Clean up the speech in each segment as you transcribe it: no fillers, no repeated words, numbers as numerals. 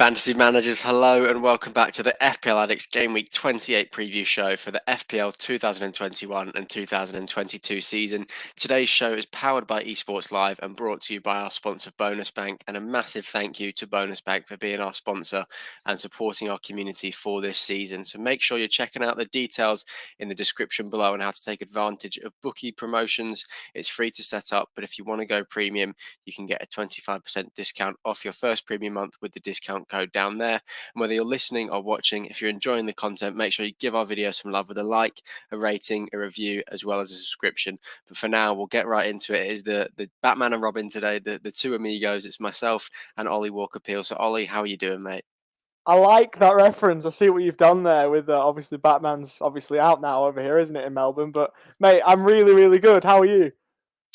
Fantasy managers, hello and welcome back to the FPL Addicts Game Week 28 preview show for the FPL 2021 and 2022 season. Today's show is powered by Esports Live and brought to you by our sponsor Bonus Bank, and a massive thank you to Bonus Bank for being our sponsor and supporting our community for this season. So make sure you're checking out the details in the description below on how to take advantage of bookie promotions. It's free to set up, but if you want to go premium, you can get a 25% discount off your first premium month with the discount code down there. And whether you're listening or watching, if you're enjoying the content, make sure you give our videos some love with a like, a rating, a review, as well as a subscription. But for now, we'll get right into it. It is the Batman and Robin today, the two amigos. It's myself and Ollie Walker-Peel. So Ollie, how are you doing, mate? I like that reference. I see what you've done there with obviously Batman's obviously out now over here, isn't it, in Melbourne? But mate, I'm really, really good. How are you?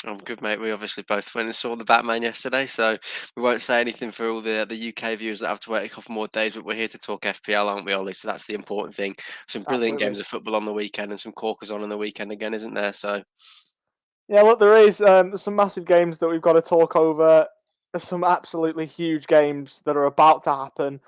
I'm good, mate. We obviously both went and saw the Batman yesterday, so we won't say anything for all the UK viewers that have to wait a couple more days. But we're here to talk FPL, aren't we, Ollie? So that's the important thing. Some brilliant Absolutely. games of football on the weekend, and some corkers on the weekend again, isn't there? So Yeah, look, there is there's some massive games that we've got to talk over. There's some absolutely huge games that are about to happen.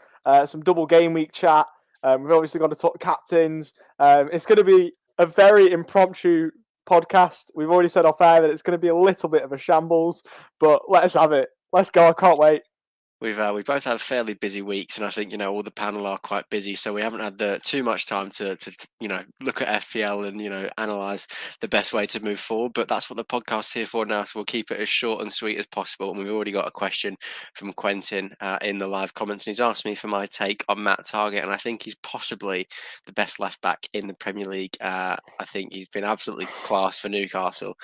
Some double game week chat. We've obviously got to talk captains. It's going to be a very impromptu podcast. We've already said off air that it's going to be a little bit of a shambles, but let's have it. Let's go. I can't wait. we both had fairly busy weeks, and I think all the panel are quite busy, so we haven't had too much time to look at FPL and analyze the best way to move forward. But that's what the podcast's here for now, so we'll keep it as short and sweet as possible. And we've already got a question from Quentin in the live comments, and he's asked me for my take on Matt Targett, and I think he's possibly the best left back in the Premier League. I think he's been absolutely class for Newcastle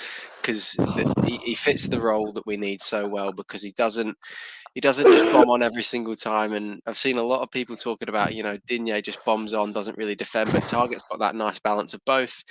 because he fits the role that we need so well, because he doesn't just bomb on every single time. And I've seen a lot of people talking about, Digne just bombs on, doesn't really defend, but Targett's got that nice balance of both.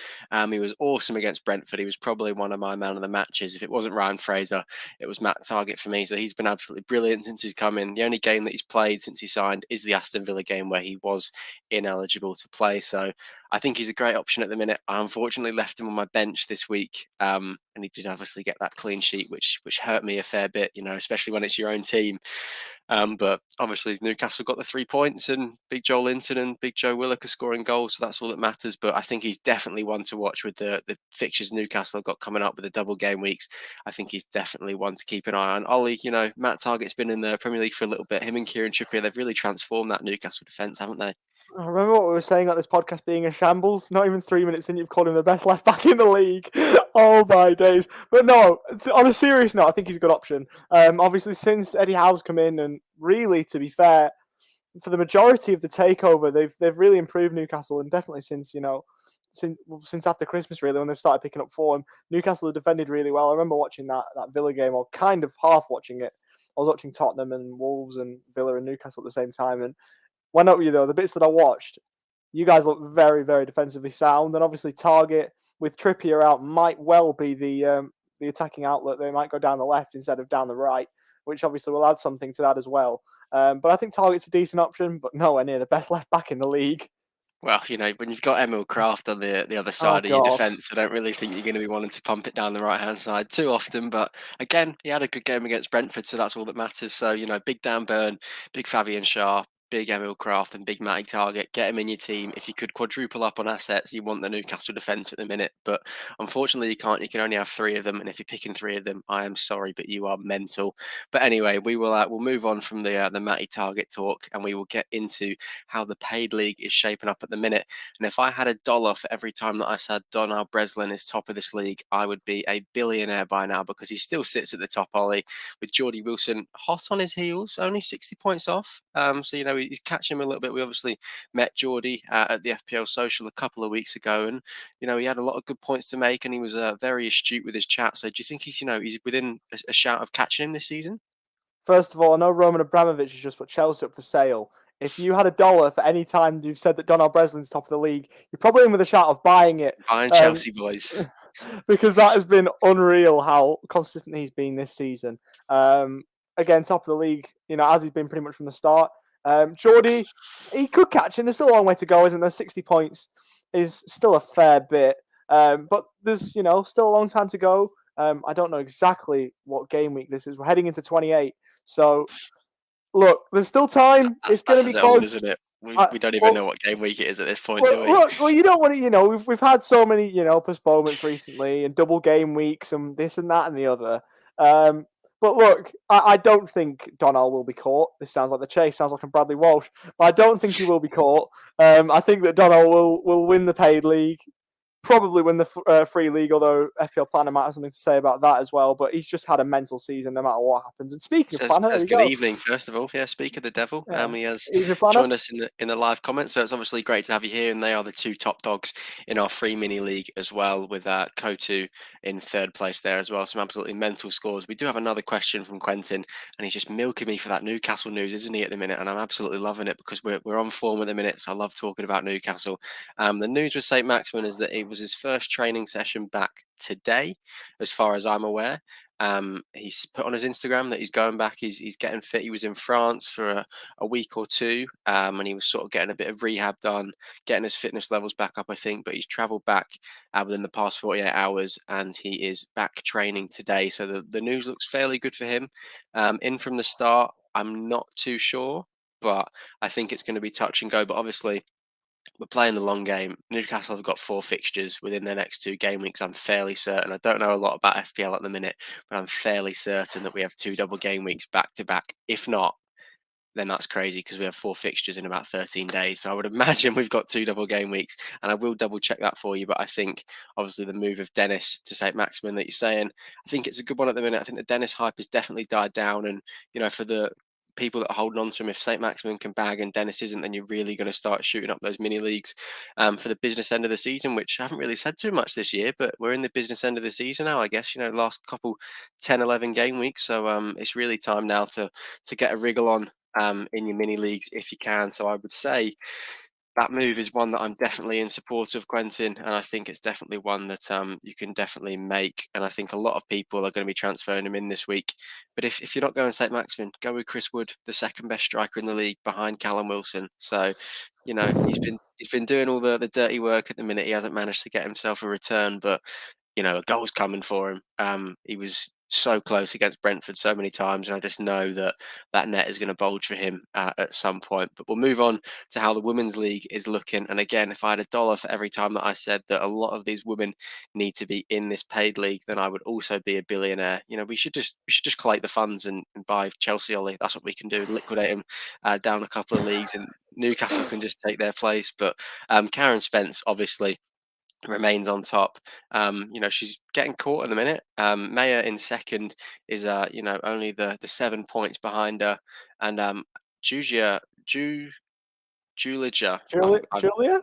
He was awesome against Brentford. He was probably one of my man of the matches. If it wasn't Ryan Fraser, it was Matt Targett for me. So he's been absolutely brilliant since he's come in. The only game that he's played since he signed is the Aston Villa game where he was ineligible to play. So I think he's a great option at the minute. I unfortunately left him on my bench this week, and he did obviously get that clean sheet, which hurt me a fair bit, especially when it's your own team. But obviously Newcastle got the 3 points, and Big Joel Linton and Big Joe Willock are scoring goals, so that's all that matters. But I think he's definitely one to watch with the fixtures Newcastle have got coming up with the double game weeks. I think he's definitely one to keep an eye on. Ollie, Matt Targett's been in the Premier League for a little bit. Him and Kieran Trippier, they've really transformed that Newcastle defence, haven't they? I remember what we were saying about this podcast being a shambles. Not even 3 minutes in, you've called him the best left back in the league. Oh my days! But no, on a serious note, I think he's a good option. Obviously, since Eddie Howe's come in, and really, to be fair, for the majority of the takeover, they've really improved Newcastle, and definitely since since after Christmas, really, when they've started picking up form, Newcastle have defended really well. I remember watching that Villa game, or kind of half watching it. I was watching Tottenham and Wolves and Villa and Newcastle at the same time, and why not you though? The bits that I watched, you guys look very, very defensively sound, and obviously Target with Trippier out might well be the attacking outlet. They might go down the left instead of down the right, which obviously will add something to that as well. But I think Target's a decent option, but nowhere near the best left back in the league. Well, when you've got Emil Kraft on the other Oh side of your God. defence, I don't really think you're going to be wanting to pump it down the right-hand side too often. But again, he had a good game against Brentford, so that's all that matters. So, big Dan Burn, big Fabian Schär, big Emil Kraft, and big Matty Target. Get him in your team. If you could quadruple up on assets, you want the Newcastle defence at the minute. But unfortunately, you can't. You can only have 3 of them. And if you're picking 3 of them, I am sorry, but you are mental. But anyway, we'll move on from the Matty Target talk, and we will get into how the paid league is shaping up at the minute. And if I had $1 for every time that I said Donald Breslin is top of this league, I would be a billionaire by now, because he still sits at the top, Ollie, with Geordie Wilson hot on his heels, only 60 points off. So, he's catching him a little bit. We obviously met Geordie at the FPL Social a couple of weeks ago, and, he had a lot of good points to make, and he was very astute with his chat. So do you think he's within a shout of catching him this season? First of all, I know Roman Abramovich has just put Chelsea up for sale. If you had $1 for any time you've said that Donald Breslin's top of the league, you're probably in with a shout of buying it. Buying Chelsea, boys. Because that has been unreal how consistent he's been this season. Again, top of the league, as he's been pretty much from the start. Geordie, he could catch him. There's still a long way to go, isn't there? 60 points is still a fair bit. But there's, still a long time to go. I don't know exactly what game week this is. We're heading into 28. So look, there's still time. It's going That's to be as old, close. isn't it? We don't even Well, know what game week it is at this point, do we? look, well, you don't want to, we've had so many, postponements recently and double game weeks and this and that and the other. But look, I don't think Donnell will be caught. This sounds like the chase, sounds like I'm Bradley Walsh, but I don't think he will be caught. I think that Donnell will win the paid league, probably win the free league, although FPL Planner might have something to say about that as well. But he's just had a mental season no matter what happens. And speaking of Planner, there Says we good go. evening, first of all. Yeah, speak of the devil. Yeah. He has Evening Planner. joined us in the live comments, so it's obviously great to have you here. And they are the two top dogs in our free mini league as well, with Kotu in third place there as well. Some absolutely mental scores. We do have another question from Quentin, and he's just milking me for that Newcastle news, isn't he, at the minute? And I'm absolutely loving it because we're on form at the minute. So I love talking about Newcastle. The news with St. Maximin is that it was his first training session back today, as far as I'm aware. He's put on his Instagram that he's going back. He's getting fit. He was in France for a week or two, and he was sort of getting a bit of rehab done, getting his fitness levels back up, I think. But he's travelled back within the past 48 hours, and he is back training today. So the news looks fairly good for him. In from the start, I'm not too sure, but I think it's going to be touch and go. But obviously, we're playing the long game. Newcastle have got 4 fixtures within their next 2 game weeks. I'm fairly certain. I don't know a lot about FPL at the minute, but I'm fairly certain that we have 2 double game weeks back to back. If not, then that's crazy because we have 4 fixtures in about 13 days. So I would imagine we've got 2 double game weeks, and I will double check that for you. But I think obviously the move of Dennis to St. Maximin that you're saying, I think it's a good one at the minute. I think the Dennis hype has definitely died down, and for the people that are holding on to him, if St. Maximin can bag and Dennis isn't, then you're really going to start shooting up those mini leagues for the business end of the season, which I haven't really said too much this year, but we're in the business end of the season now, I guess, last couple 10, 11 game weeks. So it's really time now to get a wriggle on in your mini leagues if you can. So I would say that move is one that I'm definitely in support of, Quentin, and I think it's definitely one that you can definitely make. And I think a lot of people are going to be transferring him in this week. But if you're not going St. Maximin, go with Chris Wood, the second best striker in the league behind Callum Wilson. So, he's been doing all the dirty work at the minute. He hasn't managed to get himself a return, but a goal's coming for him. He was so close against Brentford so many times, and I just know that net is going to bulge for him at some point. But we'll move on to how the women's league is looking. And again, if I had $1 for every time that I said that a lot of these women need to be in this paid league, then I would also be a billionaire. We should just collect the funds and buy Chelsea Ollie. That's what we can do. Liquidate them down a couple of leagues, and Newcastle can just take their place. But Karen Spence, obviously, remains on top. She's getting caught in the minute. Maya in second is only the 7 points behind her, and Julia Julija. Julia,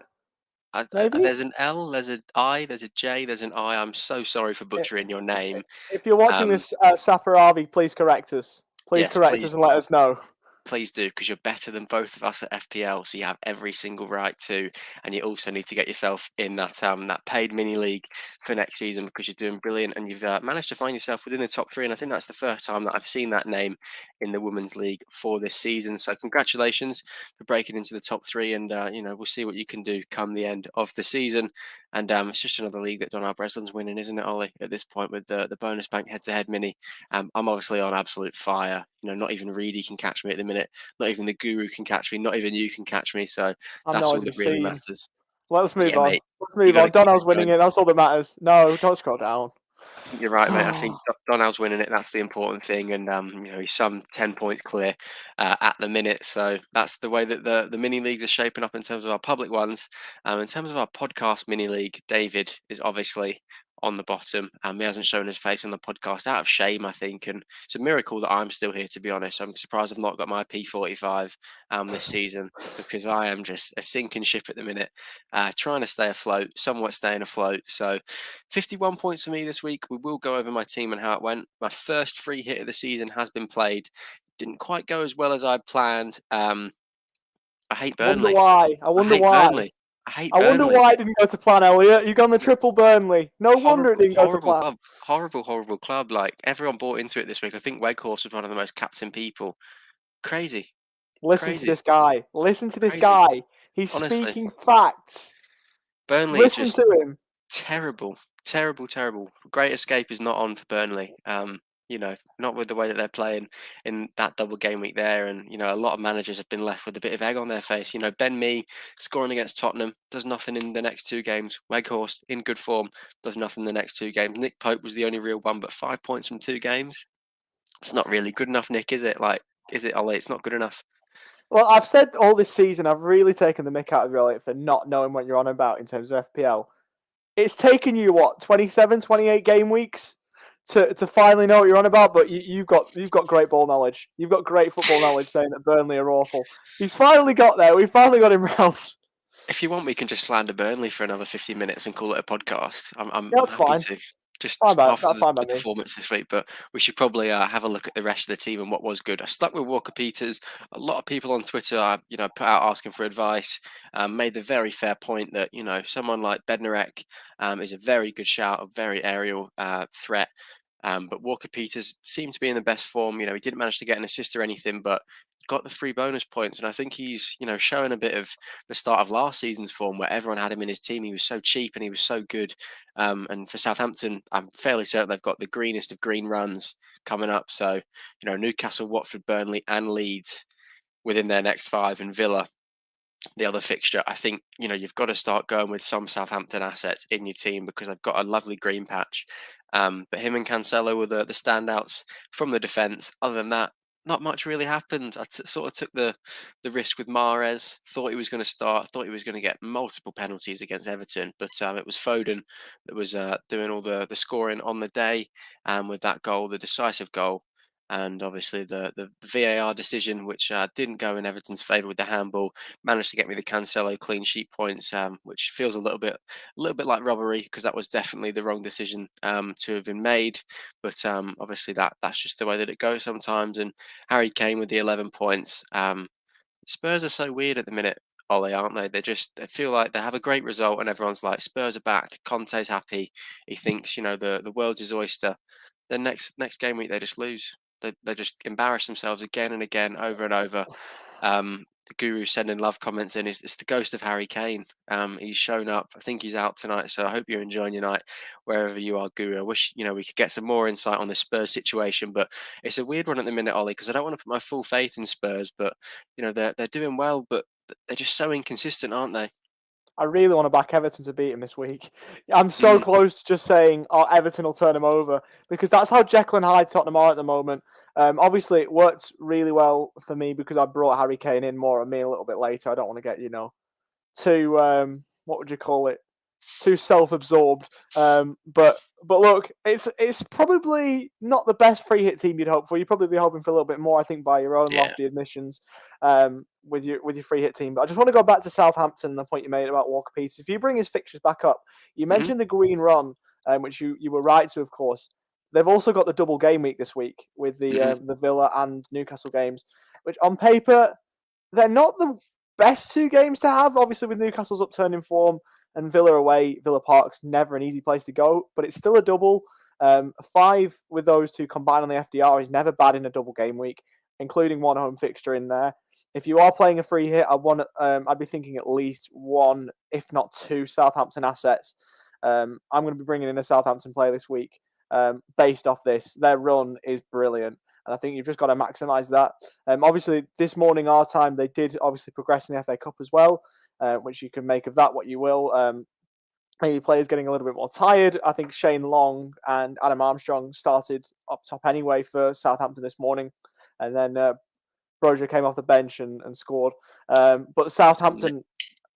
maybe. There's an L, there's an I, there's a J, there's an I. I'm so sorry for I- butchering your name. If you're watching Um, this, Saparavi, please correct us. Please yes, correct us please and let us know. please do, because you're better than both of us at FPL, so you have every single right to, and you also need to get yourself in that paid mini league for next season because you're doing brilliant and you've managed to find yourself within the top 3. And I think that's the first time that I've seen that name in the women's league for this season. So congratulations for breaking into the top 3, and we'll see what you can do come the end of the season. And it's just another league that Donald Breslin's winning, isn't it, Ollie? At this point with the bonus bank head-to-head mini. I'm obviously on absolute fire. Not even Reedy can catch me at the minute. Not even the Guru can catch me. Not even you can catch me. So I'm that's not all as that you've really seen. matters. Let's move Yeah, on. mate. Let's You move got on. to keep Donald's it winning going. it. That's all that matters. No, don't scroll down. I think you're right, mate. I think Donald's winning it. That's the important thing, and he's some 10 points clear at the minute. So that's the way that the mini leagues are shaping up in terms of our public ones. In terms of our podcast mini league, David is obviously on the bottom. He hasn't shown his face on the podcast out of shame, I think, and it's a miracle that I'm still here. To be honest, I'm surprised I've not got my P45 this season because I am just a sinking ship at the minute, trying to stay afloat, somewhat staying afloat. So 51 points for me this week. We will go over my team and how it went. My first free hit of the season has been played. Didn't quite go as well as I planned. I hate I wonder Burnley. why. I I wonder hate why. Burnley. I hate I wonder Burnley. why it didn't go to plan, Elliot. You gone the triple Burnley. No wonder it Horrible, didn't go to horrible plan. club. Horrible, horrible club. Like everyone bought into it this week. I think Weghorst was one of the most captain people. Crazy, Listen to crazy, this guy. Listen to this crazy. guy. He's Honestly, speaking facts. Burnley Listen just to him. terrible, terrible, terrible. Great Escape is not on for Burnley. not with the way that they're playing in that double game week there. And, a lot of managers have been left with a bit of egg on their face. Ben Mee scoring against Tottenham, does nothing in the next two games. Weghorst in good form, does nothing in the next two games. Nick Pope was the only real one, but 5 points from two games. It's not really good enough, Nick, is it? Like, is it, Ollie? It's not good enough. Well, I've said all this season, I've really taken the mick out of you, Elliot, for not knowing what you're on about in terms of FPL. It's taken you, what, 27, 28 game weeks to finally know what you're on about, but you've got great ball knowledge. You've got great football knowledge saying that Burnley are awful. He's finally got there. We finally got him round. If you want, we can just slander Burnley for another 50 minutes and call it a podcast. I'm Yeah, I'm that's happy fine. to. Just Fine by, after that's fine by the me. performance this week, but we should probably have a look at the rest of the team and what was good. I stuck with Walker Peters. A lot of people on Twitter, put out asking for advice. Made the very fair point that someone like Bednarek is a very good shout, a very aerial threat. But Walker Peters seemed to be in the best form. He didn't manage to get an assist or anything, but got the 3 bonus points. And I think he's, showing a bit of the start of last season's form where everyone had him in his team. He was so cheap and he was so good. And for Southampton, I'm fairly certain they've got the greenest of green runs coming up. So, Newcastle, Watford, Burnley, and Leeds within their next five, and Villa the other fixture. I think you've got to start going with some Southampton assets in your team because they've got a lovely green patch. But him and Cancelo were the standouts from the defence. Other than that, not much really happened. I sort of took the risk with Mahrez. Thought he was going to start. Thought he was going to get multiple penalties against Everton, but it was Foden that was doing all the scoring on the day, with that goal, the decisive goal. And obviously the VAR decision, which didn't go in Everton's favour with the handball, managed to get me the Cancelo clean sheet points, which feels a little bit like robbery because that was definitely the wrong decision to have been made. But obviously that's just the way that it goes sometimes. And Harry Kane with the 11 points. Spurs are so weird at the minute, Ollie, aren't they? They feel like they have a great result and everyone's like, Spurs are back. Conte's happy. He thinks the world's his oyster. Then next game week they just lose. They just embarrass themselves again and again, over and over. The Guru sending love comments in. It's the ghost of Harry Kane. He's shown up. I think he's out tonight. So I hope you're enjoying your night wherever you are, Guru. I wish we could get some more insight on the Spurs situation, but it's a weird one at the minute, Ollie, because I don't want to put my full faith in Spurs, but they're doing well, but they're just so inconsistent, aren't they? I really want to back Everton to beat him this week. I'm so Mm, close to just saying, oh, Everton will turn him over because that's how Jekyll and Hyde Tottenham are at the moment. Obviously, it worked really well for me because I brought Harry Kane in more on me a little bit later. I don't want to get, too, what would you call it? Too self-absorbed. But look, it's probably not the best free hit team you'd hope for. You'd probably be hoping for a little bit more, I think, by your own yeah. lofty admissions, with your free hit team. But I just want to go back to Southampton and the point you made about Walker Peters. If you bring his fixtures back up, you Hmm. mentioned the green run, which you were right to, of course. They've also got the double game week this week with Hmm. the Villa and Newcastle games, which on paper they're not the best two games to have. Obviously, with Newcastle's upturning form and Villa away, Villa Park's never an easy place to go, but it's still a double. 5 with those two combined on the FDR is never bad in a double game week, including one home fixture in there. If you are playing a free hit, I'd be thinking at least one, if not two, Southampton assets. I'm going to be bringing in a Southampton player this week based off this. Their run is brilliant. And I think you've just got to maximise that. Obviously, this morning, our time, they did obviously progress in the FA Cup as well, which you can make of that what you will. Maybe players getting a little bit more tired. I think Shane Long and Adam Armstrong started up top anyway for Southampton this morning. And then Brozier came off the bench and scored. But Adam Armstrong's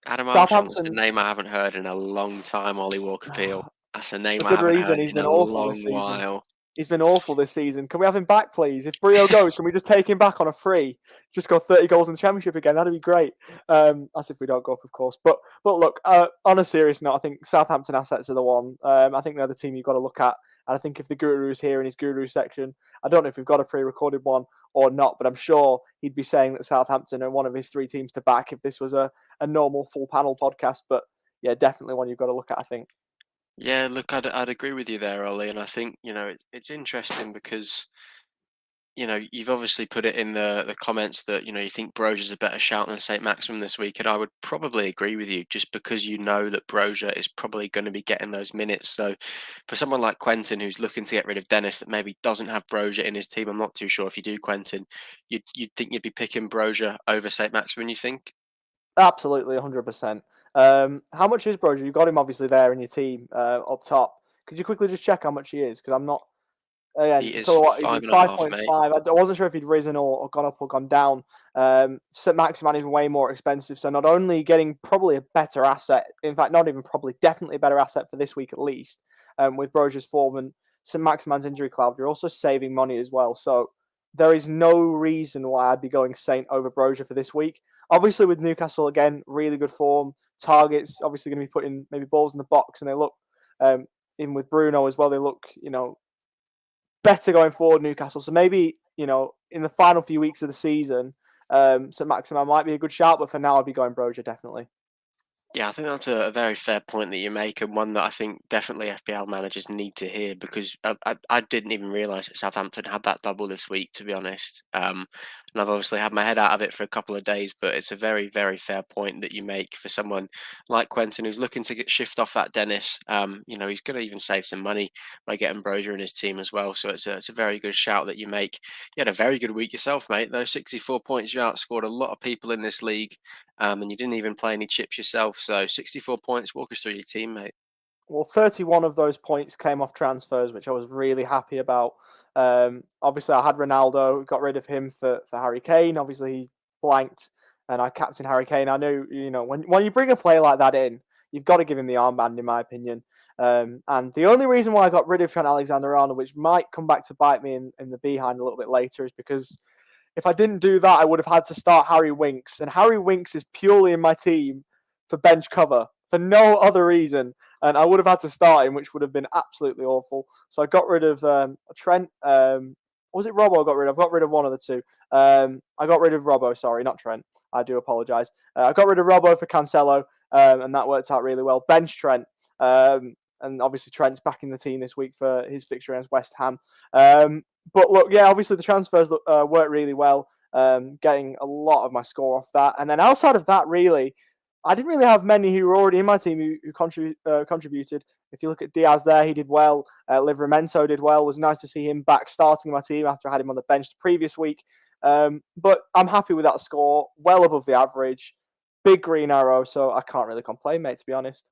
a Southampton, name I haven't heard in a long time, Ollie Walker Peel. That's a name for I good haven't reason, heard he's in a been awful long this season. while. He's been awful this season. Can we have him back, please? If Brio goes, can we just take him back on a free? Just got 30 goals in the championship again. That'd be great. That's if we don't go up, of course. But look, on a serious note, I think Southampton assets are the one. I think they're the team you've got to look at. And I think if the Guru is here in his Guru section, I don't know if we've got a pre-recorded one or not, but I'm sure he'd be saying that Southampton are one of his 3 teams to back if this was a normal full panel podcast. But yeah, definitely one you've got to look at, I think. Yeah, look, I'd agree with you there, Ollie, and I think it's interesting because you've obviously put it in the comments that, you think Brozier's a better shout than St. Maximin this week, and I would probably agree with you just because you know that Brozier is probably going to be getting those minutes. So for someone like Quentin who's looking to get rid of Dennis that maybe doesn't have Brozier in his team, I'm not too sure if you do, Quentin, you'd think you'd be picking Brozier over St. Maximin, you think? Absolutely, 100%. How much is Brozier? You've got him obviously there in your team up top. Could you quickly just check how much he is? Because I'm not. He Again, is so what is he? five and a Five half, point mate. five. I wasn't sure if he'd risen or gone up or gone down. St. Maximan is way more expensive, so not only getting probably a better asset, in fact, not even probably, definitely a better asset for this week at least, with Brozier's form and St. Maximan's injury cloud, you're also saving money as well. So there is no reason why I'd be going Saint over Brozier for this week. Obviously, with Newcastle again, really good form. Targets obviously going to be putting maybe balls in the box, and they look, even with Bruno as well, they look better going forward, Newcastle. So maybe, in the final few weeks of the season, St. Maximin might be a good shout, but for now, I'd be going Brozier, definitely. Yeah, I think that's a very fair point that you make, and one that I think definitely FPL managers need to hear because I didn't even realise that Southampton had that double this week, to be honest. And I've obviously had my head out of it for a couple of days, but it's a very, very fair point that you make for someone like Quentin who's looking to shift off that Dennis. He's going to even save some money by getting Brozier in his team as well. So it's a very good shout that you make. You had a very good week yourself, mate. Those 64 points, you outscored a lot of people in this league. And you didn't even play any chips yourself. So 64 points. Walk us through your team, mate. Well, 31 of those points came off transfers, which I was really happy about. Obviously, I had Ronaldo, got rid of him for Harry Kane. Obviously, he blanked, and I captained Harry Kane. I knew, when you bring a player like that in, you've got to give him the armband, in my opinion. And the only reason why I got rid of Trent Alexander-Arnold, which might come back to bite me in the behind a little bit later, is because if I didn't do that, I would have had to start Harry Winks. And Harry Winks is purely in my team for bench cover, for no other reason. And I would have had to start him, which would have been absolutely awful. So I got rid of Trent. Was it Robbo I got rid of? I got rid of one of the two. I got rid of Robbo, sorry, not Trent. I do apologise. I got rid of Robbo for Cancelo, and that worked out really well. Bench Trent. And obviously Trent's back in the team this week for his fixture against West Ham. But look, yeah, obviously the transfers worked really well, getting a lot of my score off that. And then outside of that, really, I didn't really have many who were already in my team who contributed. If you look at Diaz there, he did well. Livramento did well. It was nice to see him back starting my team after I had him on the bench the previous week. But I'm happy with that score, well above the average. Big green arrow, so I can't really complain, mate, to be honest.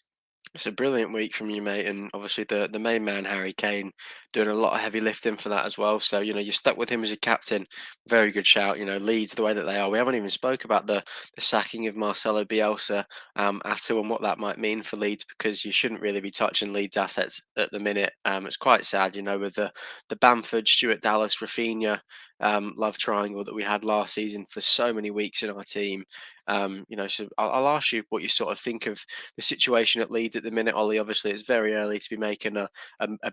It's a brilliant week from you, mate, and obviously the main man Harry Kane doing a lot of heavy lifting for that as well. So you're stuck with him as a captain. Very good shout. Leeds the way that they are. We haven't even spoke about the sacking of Marcelo Bielsa at all and what that might mean for Leeds because you shouldn't really be touching Leeds assets at the minute. It's quite sad, with the Bamford, Stuart Dallas, Rafinha love triangle that we had last season for so many weeks in our team. So I'll ask you what you sort of think of the situation at Leeds at the minute, Ollie. Obviously, it's very early to be making a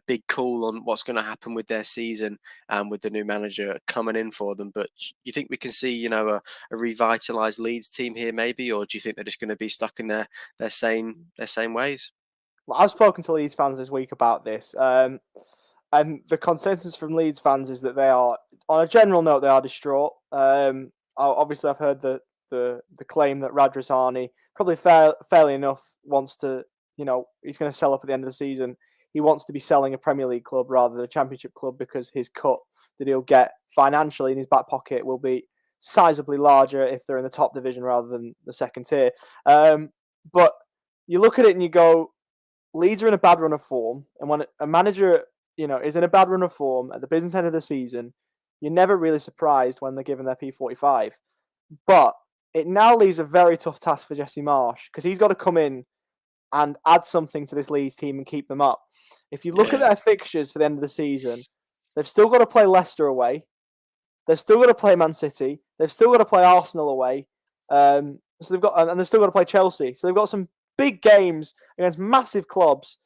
big call on what's going to happen with their season with the new manager coming in for them. But do you think we can see, a revitalised Leeds team here, maybe, or do you think they're just going to be stuck in their same ways? Well, I've spoken to Leeds fans this week about this, and the consensus from Leeds fans is that they are, on a general note, they are distraught. Obviously, I've heard the claim that Radrizzani, probably fairly enough, wants to, he's going to sell up at the end of the season. He wants to be selling a Premier League club rather than a Championship club because his cut that he'll get financially in his back pocket will be sizably larger if they're in the top division rather than the second tier. But you look at it and you go, Leeds are in a bad run of form, and when a manager, is in a bad run of form at the business end of the season, you're never really surprised when they're given their P45. But it now leaves a very tough task for Jesse Marsh because he's got to come in and add something to this Leeds team and keep them up. If you look at Yeah, their fixtures for the end of the season, they've still got to play Leicester away. They've still got to play Man City. They've still got to play Arsenal away. So they've still got to play Chelsea. So they've got some big games against massive clubs.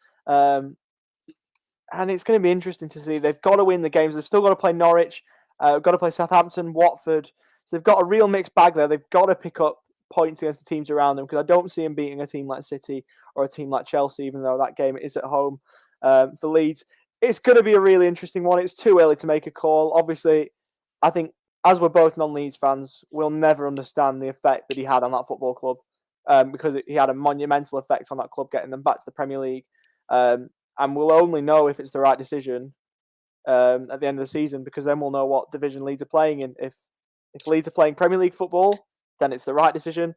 And it's going to be interesting to see. They've got to win the games. They've still got to play Norwich, got to play Southampton, Watford. So they've got a real mixed bag there. They've got to pick up points against the teams around them because I don't see them beating a team like City or a team like Chelsea, even though that game is at home for Leeds. It's going to be a really interesting one. It's too early to make a call. Obviously, I think, as we're both non-Leeds fans, we'll never understand the effect that he had on that football club, because he had a monumental effect on that club, getting them back to the Premier League. And we'll only know if it's the right decision at the end of the season, because then we'll know what division Leeds are playing in. If Leeds are playing Premier League football, then it's the right decision.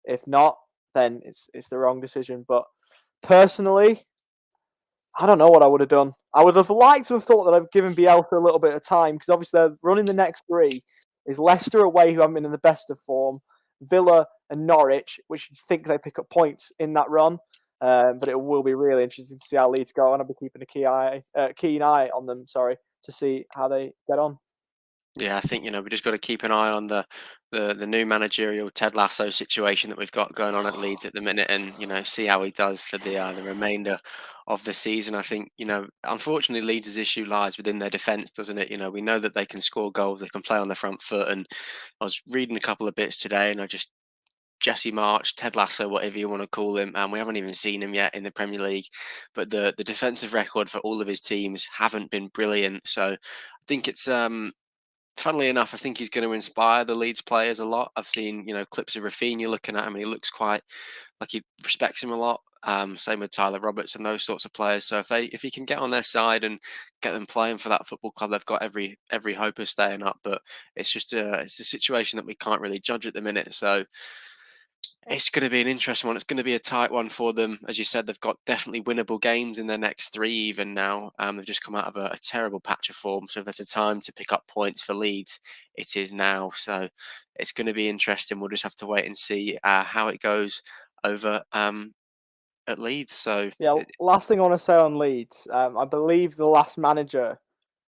If not, then it's the wrong decision. But personally, I don't know what I would have done. I would have liked to have thought that I've given Bielsa a little bit of time, because obviously they're running the next three is Leicester away, who haven't been in the best of form, Villa and Norwich, which you think they pick up points in that run. But it will be really interesting to see how Leeds go, and I'll be keeping a keen eye on them. Sorry, to see how they get on. Yeah, I think we just got to keep an eye on the new managerial Ted Lasso situation that we've got going on at Leeds at the minute, and see how he does for the remainder of the season. I think unfortunately Leeds' issue lies within their defence, doesn't it? We know that they can score goals, they can play on the front foot, and I was reading a couple of bits today, and I just Jesse March, Ted Lasso, whatever you want to call him, and we haven't even seen him yet in the Premier League. But the defensive record for all of his teams haven't been brilliant. So I think it's funnily enough, I think he's going to inspire the Leeds players a lot. I've seen, clips of Rafinha looking at him, and he looks quite like he respects him a lot. Same with Tyler Roberts and those sorts of players. So if he can get on their side and get them playing for that football club, they've got every hope of staying up. But it's a situation that we can't really judge at the minute. So it's going to be an interesting one. It's going to be a tight one for them. As you said, they've got definitely winnable games in their next three, even now. They've just come out of a terrible patch of form. So if there's a time to pick up points for Leeds, it is now. So it's going to be interesting. We'll just have to wait and see how it goes over at Leeds. So Yeah, last thing I want to say on Leeds, I believe the last manager,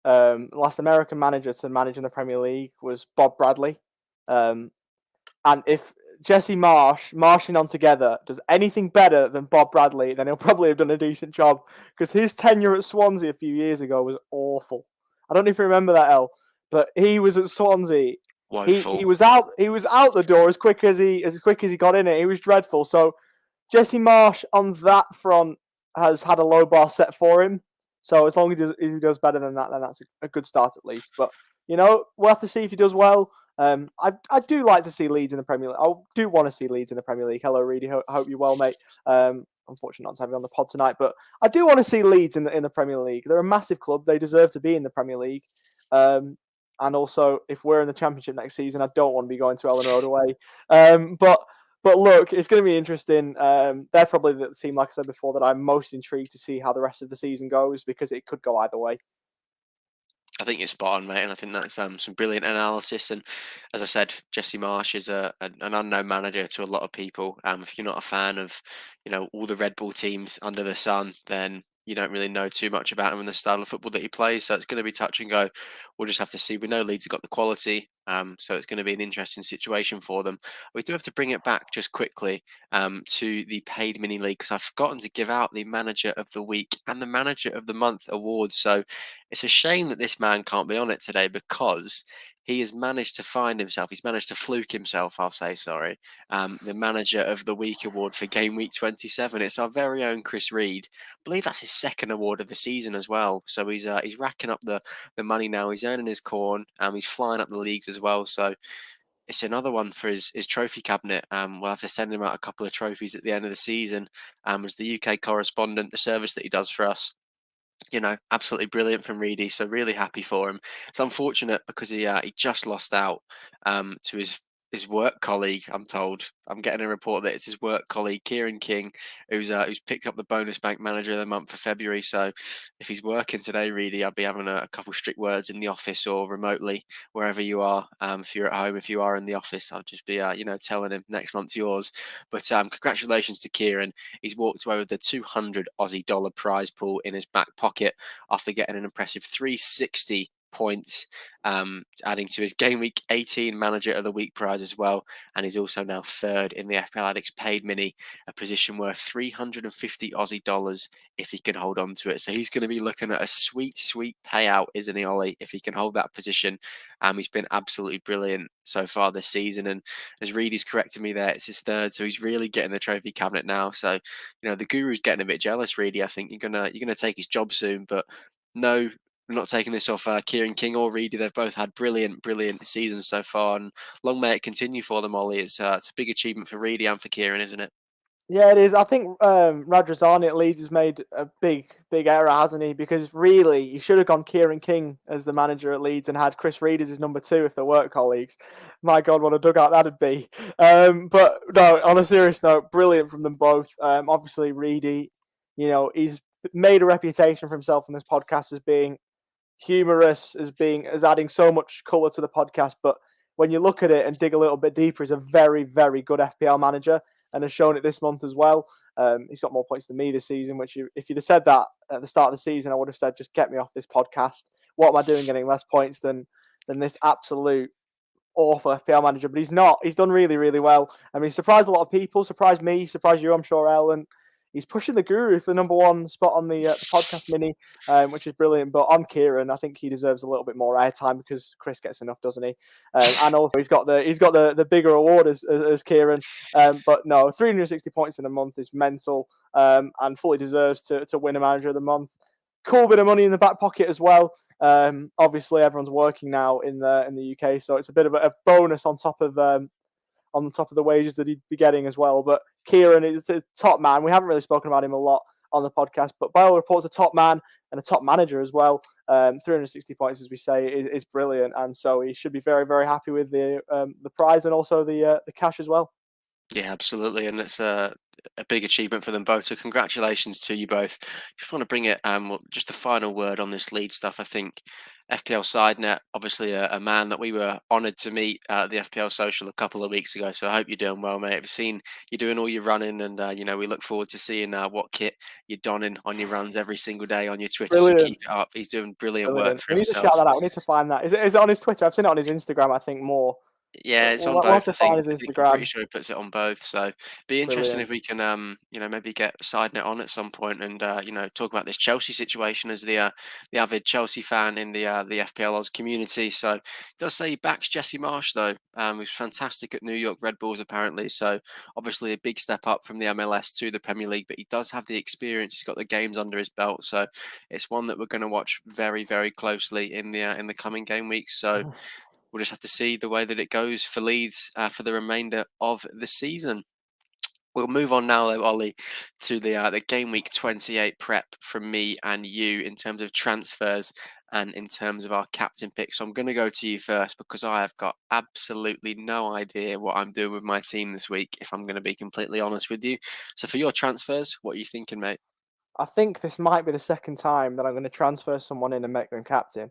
last American manager to manage in the Premier League was Bob Bradley. And if Jesse Marsh, marshing on together, does anything better than Bob Bradley, then he'll probably have done a decent job, because his tenure at Swansea a few years ago was awful. I don't know if you remember that, El, but he was at Swansea. He woeful. was out the door as quick as he got in it. He was dreadful. So Jesse Marsh on that front has had a low bar set for him. So as long as he does better than that, then that's a good start at least. But we'll have to see if he does well. I do like to see Leeds in the Premier League. I do want to see Leeds in the Premier League. Hello, Reedy. I hope you're well, mate. Unfortunately, not to have you on the pod tonight, but I do want to see Leeds in the Premier League. They're a massive club. They deserve to be in the Premier League. And also, if we're in the Championship next season, I don't want to be going to Ellen Road away. But look, it's going to be interesting. They're probably the team, like I said before, that I'm most intrigued to see how the rest of the season goes, because it could go either way. I think you're spot on, mate, and I think that's some brilliant analysis. And as I said, Jesse Marsh is an unknown manager to a lot of people. If you're not a fan of, all the Red Bull teams under the sun, then you don't really know too much about him and the style of football that he plays. So it's going to be touch and go. We'll just have to see. We know Leeds have got the quality, so it's going to be an interesting situation for them. We do have to bring it back just quickly to the paid mini league, because I've forgotten to give out the manager of the week and the manager of the month awards. So it's a shame that this man can't be on it today, because he has managed to find himself. He's managed to fluke himself, I'll say, sorry. The Manager of the Week award for Game Week 27. It's our very own Chris Reed. I believe that's his second award of the season as well. So he's racking up the money now. He's earning his corn. He's flying up the leagues as well. So it's another one for his trophy cabinet. We'll have to send him out a couple of trophies at the end of the season. As the UK correspondent, the service that he does for us, absolutely brilliant from Reedy. So really happy for him. It's unfortunate because he just lost out to his work colleague. I'm told. I'm getting a report that it's his work colleague Kieran King, who's picked up the bonus bank manager of the month for February. So if he's working today, Reedy, I'll be having a couple strict words in the office or remotely, wherever you are. If you're at home, if you are in the office, I'll just be telling him next month's yours. But congratulations to Kieran. He's walked away with the 200 Aussie dollar prize pool in his back pocket after getting an impressive 360 points, adding to his Game Week 18 Manager of the Week prize as well. And he's also now third in the FPL Addicts Paid Mini, a position worth 350 Aussie dollars if he can hold on to it. So he's going to be looking at a sweet, sweet payout, isn't he, Ollie, if he can hold that position. He's been absolutely brilliant so far this season. And as Reedy's correcting me there, it's his third. So he's really getting the trophy cabinet now. So, the guru's getting a bit jealous, Reedy. I think you're gonna take his job soon, but no not taking this off Kieran King or Reedy. They've both had brilliant seasons so far, and long may it continue for them, Ollie. It's a big achievement for Reedy and for Kieran, isn't it? Yeah, it is. I think Radrazani at Leeds has made a big error, hasn't he? Because really, he should have gone Kieran King as the manager at Leeds and had Chris Reed as his number 2 if they were colleagues. My God, what a dugout that'd be. But no, on a serious note, brilliant from them both. Obviously, Reedy, he's made a reputation for himself on this podcast as being humorous, as adding so much colour to the podcast. But when you look at it and dig a little bit deeper, he's a very, very good FPL manager and has shown it this month as well. He's got more points than me this season, which if you'd have said that at the start of the season, I would have said, just get me off this podcast. What am I doing getting less points than this absolute awful FPL manager? But he's not. He's done really, really well. I mean, surprised a lot of people, surprised me, surprised you, I'm sure, Ellen. He's pushing the guru for the number 1 spot on the podcast mini, which is brilliant. But on Kieran, I think he deserves a little bit more airtime because Chris gets enough, doesn't he? And also he's got the bigger award as Kieran. But no, 360 points in a month is mental, and fully deserves to win a manager of the month. Cool bit of money in the back pocket as well. Obviously, everyone's working now in the UK, so it's a bit of a bonus on top of the wages that he'd be getting as well. But Kieran is a top man. We haven't really spoken about him a lot on the podcast, but by all reports, a top man and a top manager as well. 360 points, as we say, is brilliant, and so he should be very, very happy with the prize and also the cash as well. Yeah, absolutely, and it's a big achievement for them both. So congratulations to you both. Just want to bring it, just a final word on this lead stuff. I think FPL SideNet, obviously a man that we were honoured to meet at the FPL Social a couple of weeks ago. So I hope you're doing well, mate. I've seen you doing all your running, and we look forward to seeing what kit you're donning on your runs every single day on your Twitter. Brilliant. So keep it up. He's doing brilliant work for We need himself. to shout that out. We need to find that. Is it on his Twitter? I've seen it on his Instagram, I think, more. Yeah, it's on We'll have both. to I think. find his I'm Instagram. pretty sure he puts it on both. So be interesting if Brilliant. we can, maybe get SideNet on at some point and talk about this Chelsea situation as the avid Chelsea fan in the FPL Odds community. So it does say he backs Jesse Marsch though. He's fantastic at New York Red Bulls apparently. So obviously a big step up from the MLS to the Premier League, but he does have the experience. He's got the games under his belt. So it's one that we're going to watch very, very closely in the coming game weeks. So. We'll just have to see the way that it goes for Leeds for the remainder of the season. We'll move on now, though, Ollie, to the game week 28 prep from me and you in terms of transfers and in terms of our captain pick. So I'm going to go to you first because I have got absolutely no idea what I'm doing with my team this week, if I'm going to be completely honest with you. So for your transfers, what are you thinking, mate? I think this might be the second time that I'm going to transfer someone in and make them captain.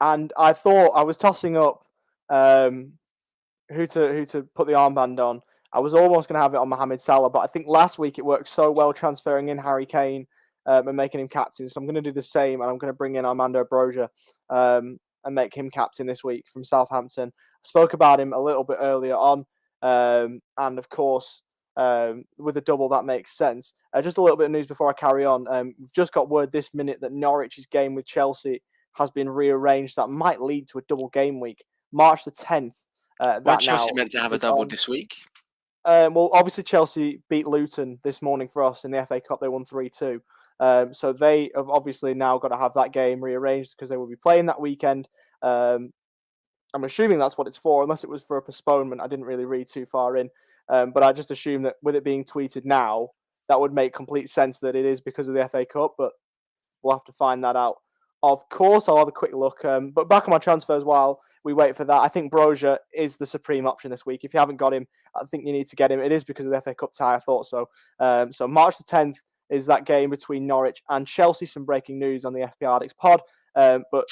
And I thought I was tossing up who to put the armband on. I was almost going to have it on Mohamed Salah, but I think last week it worked so well transferring in Harry Kane and making him captain. So I'm going to do the same, and I'm going to bring in Armando Broja and make him captain this week from Southampton. I spoke about him a little bit earlier on, and of course, with a double, that makes sense. Just a little bit of news before I carry on. We've just got word this minute that Norwich's game with Chelsea has been rearranged. That might lead to a double game week, March the 10th. Weren't Chelsea meant to have a double this week? Well, obviously Chelsea beat Luton this morning for us in the FA Cup. They won 3-2. So they have obviously now got to have that game rearranged because they will be playing that weekend. I'm assuming that's what it's for, unless it was for a postponement. I didn't really read too far in. But I just assume that with it being tweeted now, that would make complete sense that it is because of the FA Cup, but we'll have to find that out. Of course, I'll have a quick look. But back on my transfers while we wait for that. I think Broja is the supreme option this week. If you haven't got him, I think you need to get him. It is because of the FA Cup tie, I thought so. So March the 10th is that game between Norwich and Chelsea. Some breaking news on the FPL Addicts pod. But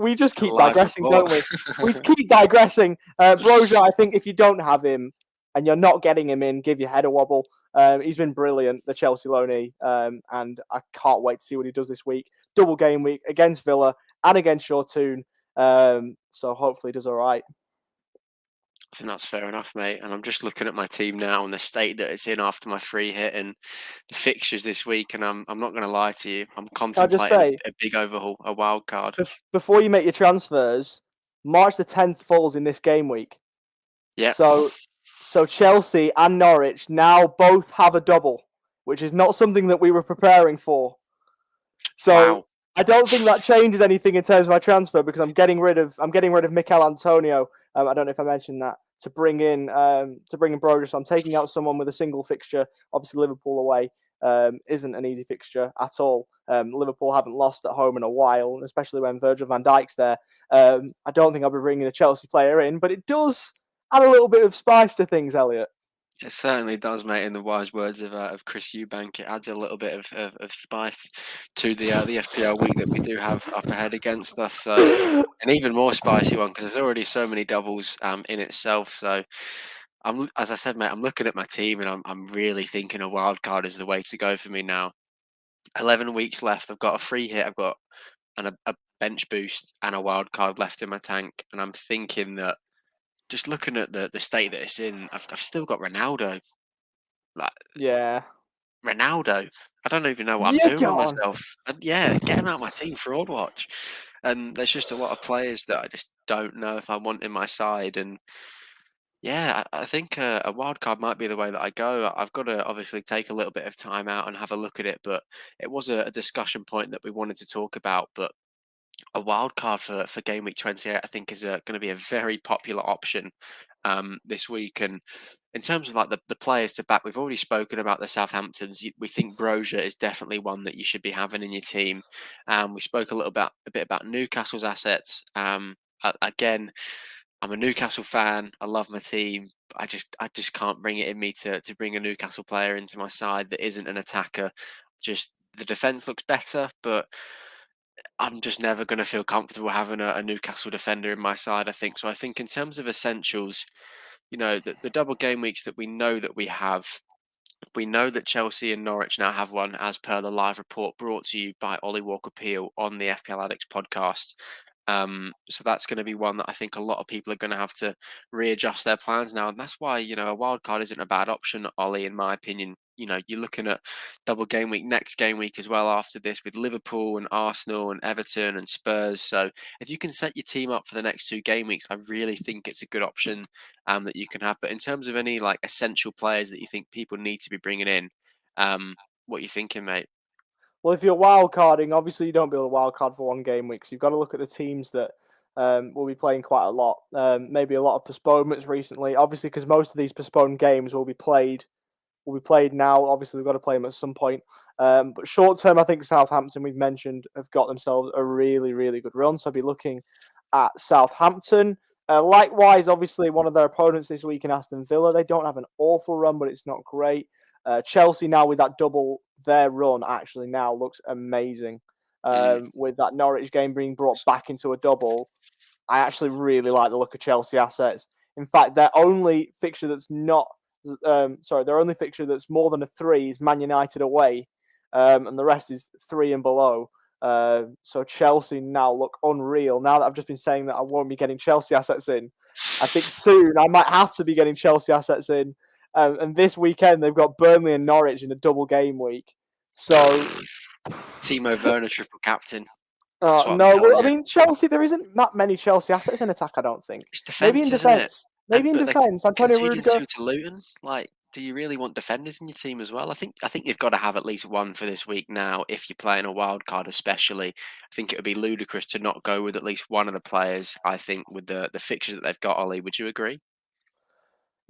we just keep digressing, don't we? We keep digressing. Broja, I think if you don't have him and you're not getting him in, give your head a wobble. He's been brilliant, the Chelsea loanee, and I can't wait to see what he does this week. Double game week against Villa and against Shortoon. So hopefully he does all right. I think that's fair enough, mate. And I'm just looking at my team now and the state that it's in after my free hit and the fixtures this week. And I'm not going to lie to you. I'm contemplating a big overhaul, a wild card. Before you make your transfers, March the 10th falls in this game week. Yeah. So Chelsea and Norwich now both have a double, which is not something that we were preparing for. So wow. I don't think that changes anything in terms of my transfer because I'm getting rid of Mikel Antonio. I don't know if I mentioned that to bring in Broja. So I'm taking out someone with a single fixture. Obviously, Liverpool away isn't an easy fixture at all. Liverpool haven't lost at home in a while, especially when Virgil van Dijk's there. I don't think I'll be bringing a Chelsea player in, but it does add a little bit of spice to things, Elliot. It certainly does, mate. In the wise words of Chris Eubank, it adds a little bit of spice to the FPL week that we do have up ahead against us. So an even more spicy one because there's already so many doubles in itself. So as I said, mate, I'm looking at my team and I'm really thinking a wild card is the way to go for me now. 11 weeks left. I've got a free hit. I've got a bench boost and a wild card left in my tank, and I'm thinking that just looking at the state that it's in, I've still got Ronaldo. Like Yeah. Ronaldo, I don't even know what I'm Yeah, doing get with on. myself. And yeah, get him out of my team, fraud watch. And there's just a lot of players that I just don't know if I want in my side. And yeah, I think a wild card might be the way that I go. I've got to obviously take a little bit of time out and have a look at it, but it was a discussion point that we wanted to talk about. But a wild card for game week 28, I think, is going to be a very popular option this week. And in terms of like the players to back, we've already spoken about the Southamptons. We think Broja is definitely one that you should be having in your team. We spoke a bit about Newcastle's assets. Again, I'm a Newcastle fan. I love my team. I just can't bring it in me to bring a Newcastle player into my side that isn't an attacker. Just the defense looks better, but I'm just never going to feel comfortable having a Newcastle defender in my side, I think. So I think in terms of essentials, the double game weeks that we have, we know that Chelsea and Norwich now have one, as per the live report brought to you by Ollie Walker Peel on the FPL Addicts podcast. So that's going to be one that I think a lot of people are going to have to readjust their plans now, and that's why a wild card isn't a bad option, Ollie, in my opinion. You're looking at double game week next game week as well after this with Liverpool and Arsenal and Everton and Spurs. So if you can set your team up for the next 2 game weeks, I really think it's a good option that you can have. But in terms of any like essential players that you think people need to be bringing in, what are you thinking, mate? Well, if you're wild carding, obviously you don't build a wild card for 1 game week, so you've got to look at the teams that will be playing quite a lot. Maybe a lot of postponements recently, obviously, because most of these postponed games will be played now. Obviously, we've got to play them at some point. But short term, I think Southampton, we've mentioned, have got themselves a really, really good run. So I'll be looking at Southampton. Likewise, obviously, one of their opponents this week in Aston Villa, they don't have an awful run, but it's not great. Chelsea now with that double, their run actually now looks amazing. Mm, With that Norwich game being brought back into a double, I actually really like the look of Chelsea assets. In fact, their only fixture that's not, their only fixture that's more than a 3 is Man United away, and the rest is 3 and below. So Chelsea now look unreal. Now that I've just been saying that I won't be getting Chelsea assets in, I think soon I might have to be getting Chelsea assets in. And this weekend they've got Burnley and Norwich in a double game week. So Timo Werner triple captain. That's what I'm no, telling well, I you. mean Chelsea. There isn't that many Chelsea assets in attack. I don't think. It's Maybe in defence, isn't it? defence. And Maybe in but they're defence. Antonio conceding Rudiger. 2 to Luton. Like, do you really want defenders in your team as well? I think you've got to have at least one for this week now. If you're playing a wild card, especially, I think it would be ludicrous to not go with at least one of the players. I think with the fixtures that they've got, Ollie, would you agree?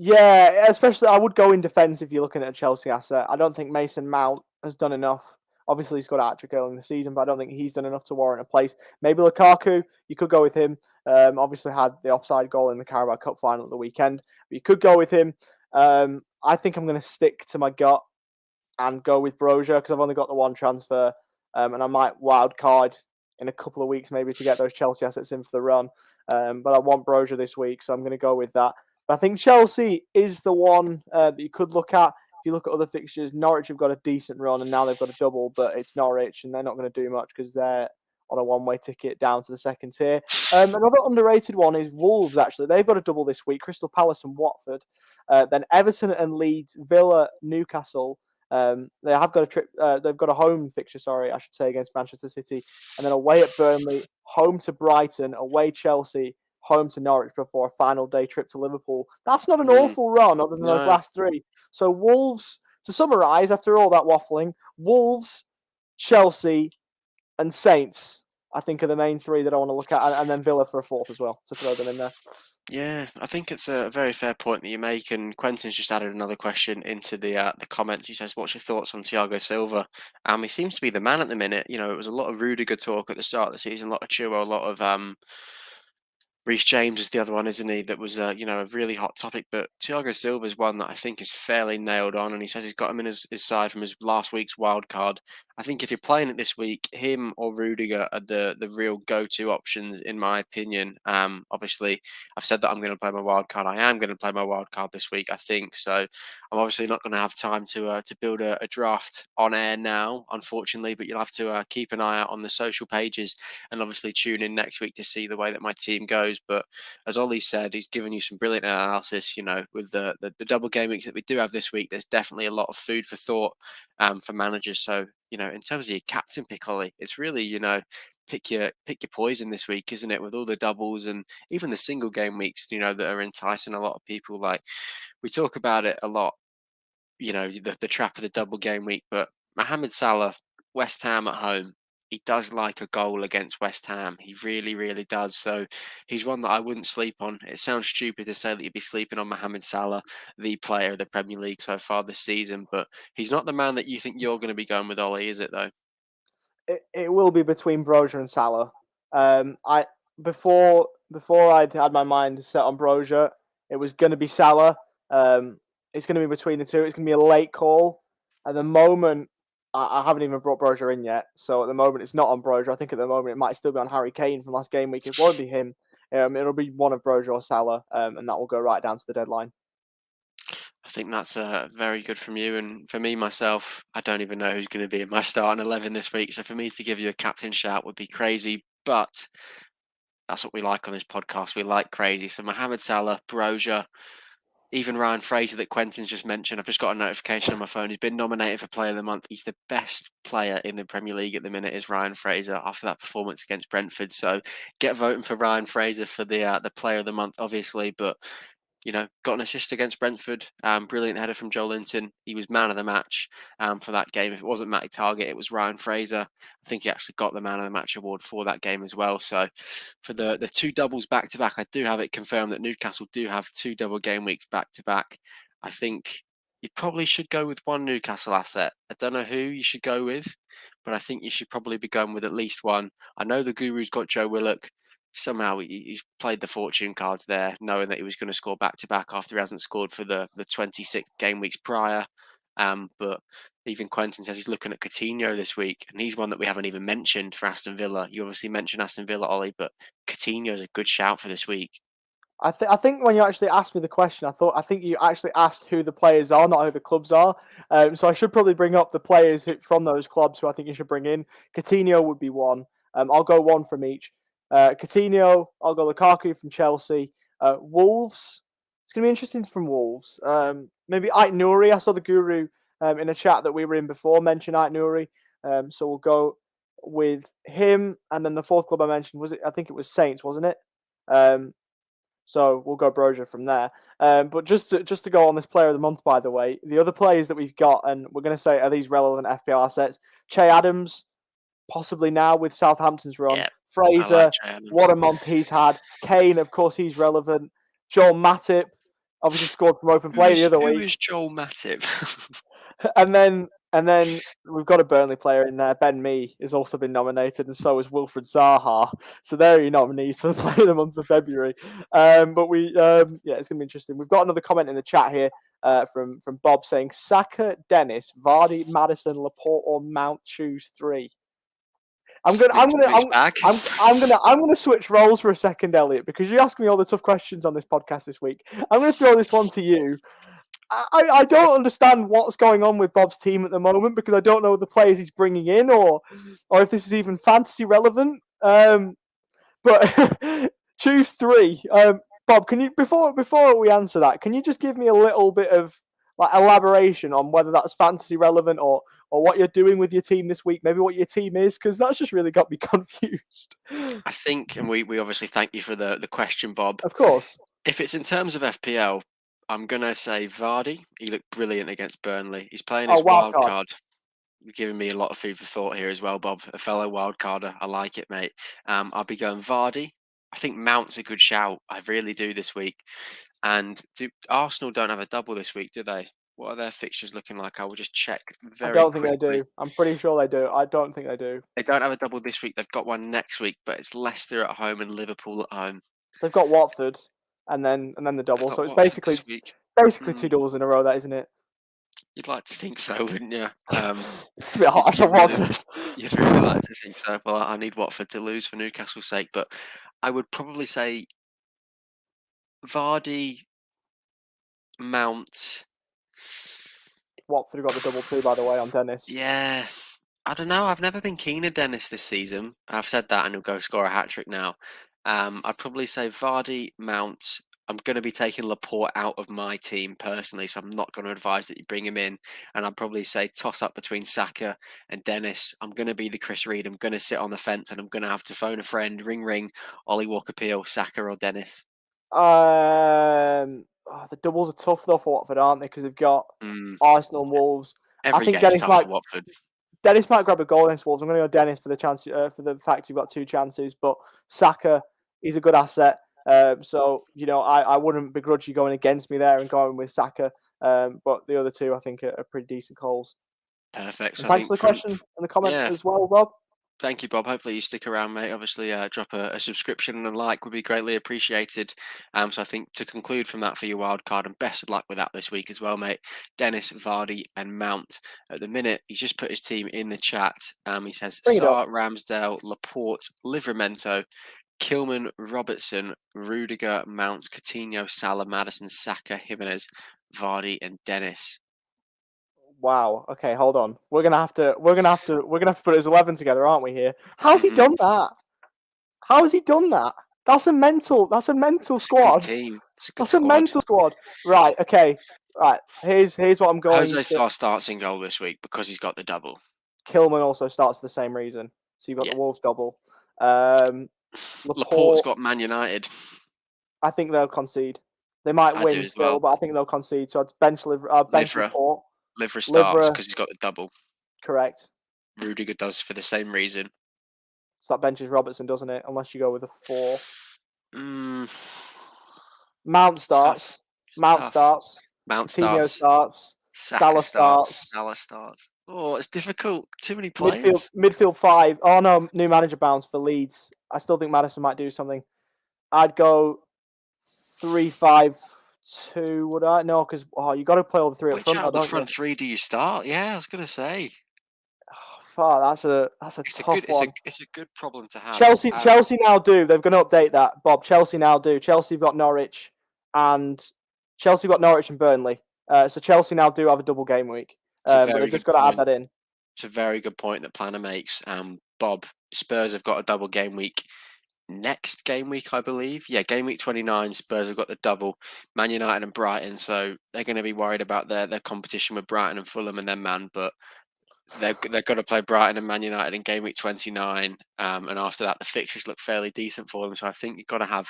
Yeah, especially I would go in defence if you're looking at a Chelsea asset. I don't think Mason Mount has done enough. Obviously, he's got a hat-trick early in the season, but I don't think he's done enough to warrant a place. Maybe Lukaku, you could go with him. Obviously, had the offside goal in the Carabao Cup final at the weekend, but you could go with him. I think I'm going to stick to my gut and go with Broja because I've only got the one transfer, and I might wild card in a couple of weeks maybe to get those Chelsea assets in for the run. But I want Broja this week, so I'm going to go with that. But I think Chelsea is the one that you could look at. If you look at other fixtures, Norwich have got a decent run, and now they've got a double, but it's Norwich, and they're not going to do much because they're on a one-way ticket down to the second tier. Another underrated one is Wolves, actually. They've got a double this week, Crystal Palace and Watford. Then Everton and Leeds, Villa, Newcastle. They have got a trip. They've got a home fixture, sorry, I should say, against Manchester City, and then away at Burnley, home to Brighton, away Chelsea, home to Norwich before a final day trip to Liverpool. That's not an Mm, awful run, other than those no. last 3. So Wolves, to summarise, after all that waffling, Wolves, Chelsea, and Saints, I think, are the main three that I want to look at, and then Villa for a fourth as well, to throw them in there. Yeah, I think it's a very fair point that you make, and Quentin's just added another question into the comments. He says, "What's your thoughts on Thiago Silva?" He seems to be the man at the minute. You know, it was a lot of Rudiger talk at the start of the season, a lot of Chilwell, a lot of Reece James is the other one, isn't he? That was, a really hot topic. But Thiago Silva is one that I think is fairly nailed on, and he says he's got him in his side from his last week's wild card. I think if you're playing it this week, him or Rudiger are the real go-to options, in my opinion. Obviously, I've said that I'm going to play my wild card. I am going to play my wild card this week, I think. So I'm obviously not going to have time to build a draft on air now, unfortunately. But you'll have to keep an eye out on the social pages, and obviously tune in next week to see the way that my team goes. But as Ollie said, he's given you some brilliant analysis. You know, with the double game weeks that we do have this week, there's definitely a lot of food for thought for managers. So in terms of your captain pick, Ollie, it's really pick your poison this week, isn't it? With all the doubles and even the single game weeks, that are enticing a lot of people. Like we talk about it a lot, the trap of the double game week. But Mohamed Salah, West Ham at home, he does like a goal against West Ham. He really, really does. So he's one that I wouldn't sleep on. It sounds stupid to say that you'd be sleeping on Mohamed Salah, the player of the Premier League so far this season, but he's not the man that you think you're going to be going with, Ollie, is it though? It will be between Brozier and Salah. I before I'd had my mind set on Brozier, it was going to be Salah. It's going to be between the two. It's going to be a late call. At the moment, I haven't even brought Brozier in yet. So at the moment, it's not on Brozier. I think at the moment it might still be on Harry Kane from last game week. It won't be him. It'll be one of Brozier or Salah, and that will go right down to the deadline. I think that's very good from you. And for me, myself, I don't even know who's going to be in my starting 11 this week. So for me to give you a captain shout would be crazy. But that's what we like on this podcast. We like crazy. So Mohamed Salah, Brozier, even Ryan Fraser that Quentin's just mentioned. I've just got a notification on my phone. He's been nominated for Player of the Month. He's the best player in the Premier League at the minute, is Ryan Fraser, after that performance against Brentford. So get voting for Ryan Fraser for the Player of the Month, obviously. But got an assist against Brentford. Brilliant header from Joe Linton. He was man of the match for that game. If it wasn't Matty Target, it was Ryan Fraser. I think he actually got the man of the match award for that game as well. So for the two doubles back to back, I do have it confirmed that Newcastle do have two double game weeks back to back. I think you probably should go with one Newcastle asset. I don't know who you should go with, but I think you should probably be going with at least one. I know the Guru's got Joe Willock. Somehow he's played the fortune cards there, knowing that he was going to score back to back after he hasn't scored for the 26 game weeks prior. But even Quentin says he's looking at Coutinho this week, and he's one that we haven't even mentioned for Aston Villa. You obviously mentioned Aston Villa, Ollie, but Coutinho is a good shout for this week. I think when you actually asked me the question, I think you actually asked who the players are, not who the clubs are. So I should probably bring up the players from those clubs who I think you should bring in. Coutinho would be one. I'll go one from each. Coutinho, I'll go Lukaku from Chelsea. Wolves, it's going to be interesting from Wolves. Maybe Ait Nouri. I saw the Guru in a chat that we were in before mention Ait Nouri. So we'll go with him. And then the fourth club I mentioned, I think it was Saints, wasn't it? So we'll go Brozier from there. But just to go on this player of the month, by the way, the other players that we've got, and we're going to say, are these relevant FPL assets? Che Adams, possibly now with Southampton's run. Yeah, Fraser, like what a month he's had. Kane, of course, he's relevant. Joel Matip, obviously scored from open play the other week. Who is Joel Matip? And then we've got a Burnley player in there. Ben Mee has also been nominated, and so has Wilfred Zaha. So there are your nominees for the Player of the Month of February. But it's going to be interesting. We've got another comment in the chat here from Bob saying Saka, Dennis, Vardy, Madison, Laporte, or Mount. Choose three. I'm gonna switch roles for a second, Elliot, because you ask me all the tough questions on this podcast this week. I'm gonna throw this one to you. I don't understand what's going on with Bob's team at the moment because I don't know the players he's bringing in or if this is even fantasy relevant. But choose three. Bob, can you before we answer that, can you just give me a little bit of elaboration on whether that's fantasy relevant or what you're doing with your team this week? Maybe what your team is, because that's just really got me confused. I think, and we obviously thank you for the question, Bob. Of course. If it's in terms of FPL, I'm going to say Vardy. He looked brilliant against Burnley. He's playing his wild card. You're giving me a lot of food for thought here as well, Bob. A fellow wildcarder. I like it, mate. I'll be going Vardy. I think Mount's a good shout. I really do this week. And Arsenal don't have a double this week, do they? What are their fixtures looking like? I will just check I very don't think they quickly. do. I'm pretty sure they do. I don't think they do. They don't have a double this week. They've got one next week, but it's Leicester at home and Liverpool at home. They've got Watford, and then the They've double. got So it's Watford basically this it's week. basically two Mm, doubles in a row. That isn't it? you'd like to think so, wouldn't you? It's a bit You'd, harsh on you'd really, Watford. you'd really like to think so. Well, I need Watford to lose for Newcastle's sake, but I would probably say Vardy, Mount. Watford got the double too, by the way, on Dennis. Yeah, I don't know. I've never been keen on Dennis this season. I've said that, and he'll go score a hat trick now. I'd probably say Vardy, Mount. I'm going to be taking Laporte out of my team personally, so I'm not going to advise that you bring him in. And I'd probably say toss up between Saka and Dennis. I'm going to be the Chris Reed. I'm going to sit on the fence, and I'm going to have to phone a friend, ring ring, Ollie Walker Peel, Saka or Dennis. The doubles are tough though for Watford, aren't they? Because they've got Mm, Arsenal and Wolves. I every think game's tough for Watford. Dennis might grab a goal against Wolves. I'm going to go Dennis for the chance for the fact you've got two chances, but Saka is a good asset. So I wouldn't begrudge you going against me there and going with Saka. But the other two I think are pretty decent calls. Perfect. And So I thanks for think the question and the comment yeah, as well, Rob. thank you, Bob. Hopefully you stick around, mate. Obviously, drop a subscription and a like would be greatly appreciated. So I think to conclude from that for your wild card, and best of luck with that this week as well, mate. Dennis, Vardy, and Mount. At the minute, he's just put his team in the chat. He says Bring it up. Sarr, Ramsdale, Laporte, Livramento, Kilman, Robertson, Rudiger, Mount, Coutinho, Salah, Madison, Saka, Jimenez, Vardy, and Dennis. Wow. Okay, hold on. We're gonna have to put his 11 together, aren't we? Here. How's he done that? How has he done that? That's a mental It's a good squad. team. It's a good That's a squad. mental squad. Right. Okay. Right. Here's what I'm going Jose to. Sarr starts in goal this week because he's got the double. Kilman also starts for the same reason. So you've got Yeah. the Wolves double. Laporte's Laporte. got Man United. I think they'll concede. They might I do win as still, well. but I think they'll concede. So I'd bench Livra. Laporte. Livra starts Livra, because he's got the double. correct. Rudiger does for the same reason. So that benches Robertson, doesn't it? Unless you go with a 4. Mm, Mount it's tough. starts. It's Mount tough. starts. Mount Coutinho starts. starts. Saka Salah starts. starts. Salah starts. Oh, it's difficult. Too many Midfield players. midfield 5. Oh no, new manager bounce for Leeds. I still think Madison might do something. I'd go 3-5-2. Would I? No, because you got to play all the three up Which front, out though, of the don't you? front three do you start? Yeah, I was gonna say. Oh, fuck, that's a It's a tough good. one. It's a good problem to have. Chelsea now do. They're going to update that, Bob. Chelsea now do. Chelsea have got Norwich and Burnley. So Chelsea now do have a double game week. It's a But very they've just good got to add point. that in. It's a very good point that Planner makes. Bob, Spurs have got a double game week next game week, I believe. Yeah, game week 29, Spurs have got the double. Man United and Brighton, so they're going to be worried about their competition with Brighton and Fulham and their man, but they've got to play Brighton and Man United in game week 29, and after that the fixtures look fairly decent for them. So I think you've got to have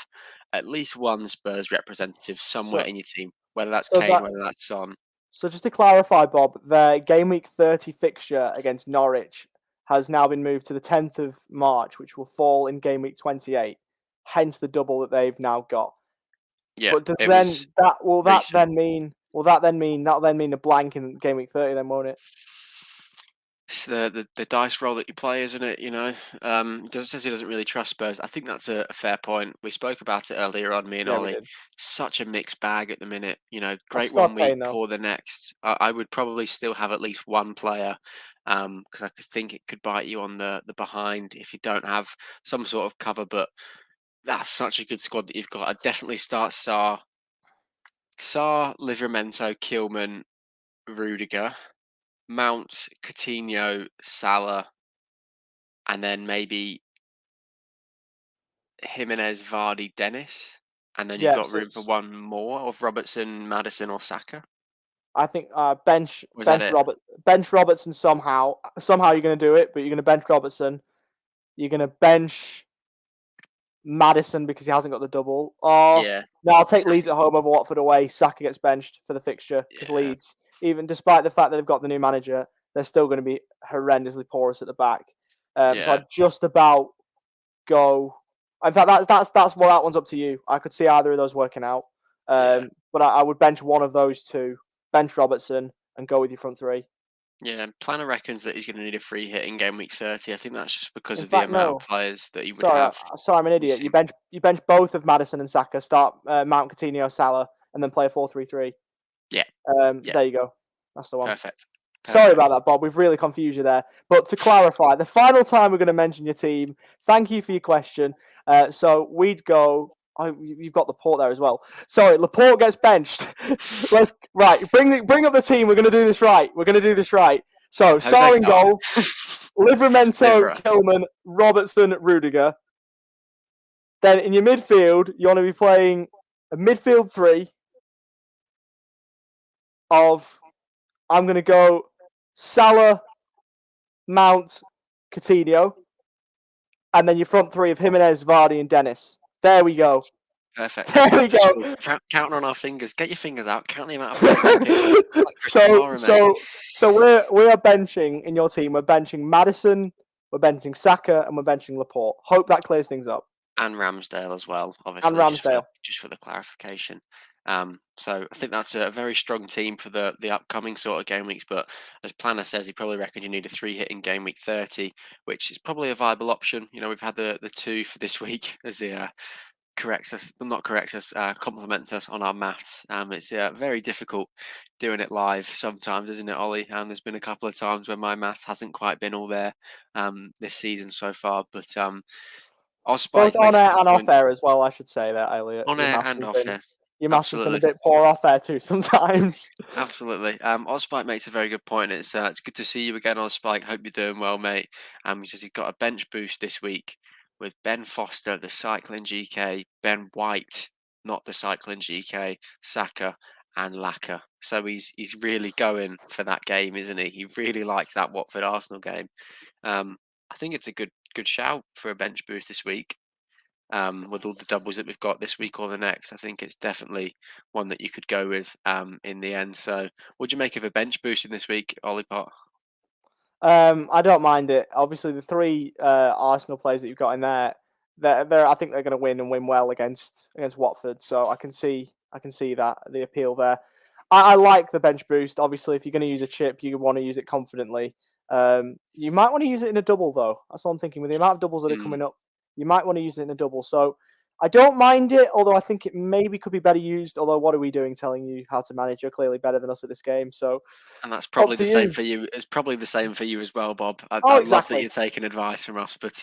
at least one Spurs representative somewhere So in your team, whether that's so Kane, that whether that's Son. so just to clarify, Bob, their game week 30 fixture against Norwich has now been moved to the 10th of March, which will fall in game week 28. Hence the double that they've now got. Yeah, But it was recent. that'll then mean a blank in game week 30 then, won't it? It's the dice roll that you play, isn't it? Says he doesn't really trust Spurs. I think that's a fair point. We spoke about it earlier on, me and Yeah, we Ollie. did. Such a mixed bag at the minute. I'd Great start one week, Kane though. poor the next. I would probably still have at least one player, because I could think it could bite you on the behind if you don't have some sort of cover. But that's such a good squad that you've got. I'd definitely start Livramento, Kilman, Rudiger, Mount, Coutinho, Salah, and then maybe Jimenez, Vardy, Dennis, and then you've Yeah, got room for one more of Robertson, Madison, or Saka. I think bench Was that it? bench Robertson somehow. Somehow you're going to do it, but you're going to bench Robertson. You're going to bench Madison because he hasn't got the double. Yeah, No, I'll take Leeds Saka. at home over Watford away. Saka gets benched for the fixture because Yeah, Leeds, even despite the fact that they've got the new manager, they're still going to be horrendously porous at the back. So Yeah. I'd just about go. In fact, that's well, that one's up to you. I could see either of those working out. Yeah. But I would bench one of those two, bench Robertson, and go with your front three. Yeah, Planner reckons that he's going to need a free hit in game week 30. I think that's just because In of the fact, amount of no. players that he would Sorry, have. I'm an idiot. Seem You bench both of Madison and Saka. Start Mount Coutinho, Salah, and then play a 4-3-3. Yeah, yeah, There you go. That's the one. perfect. Sorry about Perfect. that, Bob. We've really confused you there. But to clarify, the final time we're going to mention your team. Thank you for your question. So we'd go. Oh, you've got Laporte there as well. Sorry, Laporte gets benched. Bring up the team. We're going to do this right. So Jose Sarr in Sarr. goal, Livramento, Livra. Kilman, Robertson, Rudiger. Then in your midfield, you want to be playing a midfield three of. I'm going to go Salah, Mount, Coutinho, and then your front three of Jimenez, Vardy, and Dennis. There we go. Perfect. There Back we to school. go. Counting on our fingers. Get your fingers out. Count the amount of players on the pitch. It's like Chris Kamara, mate. So we are benching in your team. We're benching Madison, we're benching Saka, and we're benching Laporte. Hope that clears things up. And Ramsdale as well, And obviously, Ramsdale. just for the clarification. So I think that's a very strong team for the upcoming sort of game weeks. But as Planner says, he probably reckons you need a 3-hit in game week 30, which is probably a viable option. You know, we've had the 2 for this week as he compliments us on our maths. It's very difficult doing it live sometimes, isn't it, Ollie? There's been a couple of times when my maths hasn't quite been all there this season so far, but Both Spike on makes a air good and off point. air as well, I should say that, Elliot. On air and off air. Your maths has been a Absolutely. bit poor off air too sometimes. Absolutely. Spike makes a very good point. It's good to see you again, Spike. Hope you're doing well, mate. He says he's got a bench boost this week with Ben Foster, the cycling GK, Ben White, not the cycling GK, Saka, and Laka. So he's really going for that game, isn't he? He really likes that Watford Arsenal game. I think it's a good shout for a bench boost this week. With all the doubles that we've got this week or the next, I think it's definitely one that you could go with in the end. So, what do you make of a bench boosting this week, Ollie Pot? I don't mind it. Obviously, the three Arsenal players that you've got in there, I think they're going to win and win well against Watford. So I can see that the appeal there. I like the bench boost. Obviously, if you're going to use a chip, you want to use it confidently. You might want to use it in a double though. That's what I'm thinking. With the amount of doubles that are coming up, you might want to use it in a double. So I don't mind it, although I think it maybe could be better used. Although, what are we doing telling you how to manage? You're clearly better than us at this game. So, And that's up probably to the same you. for you. It's probably the same for you as well, Bob. I love that Exactly. you're taking advice from us. But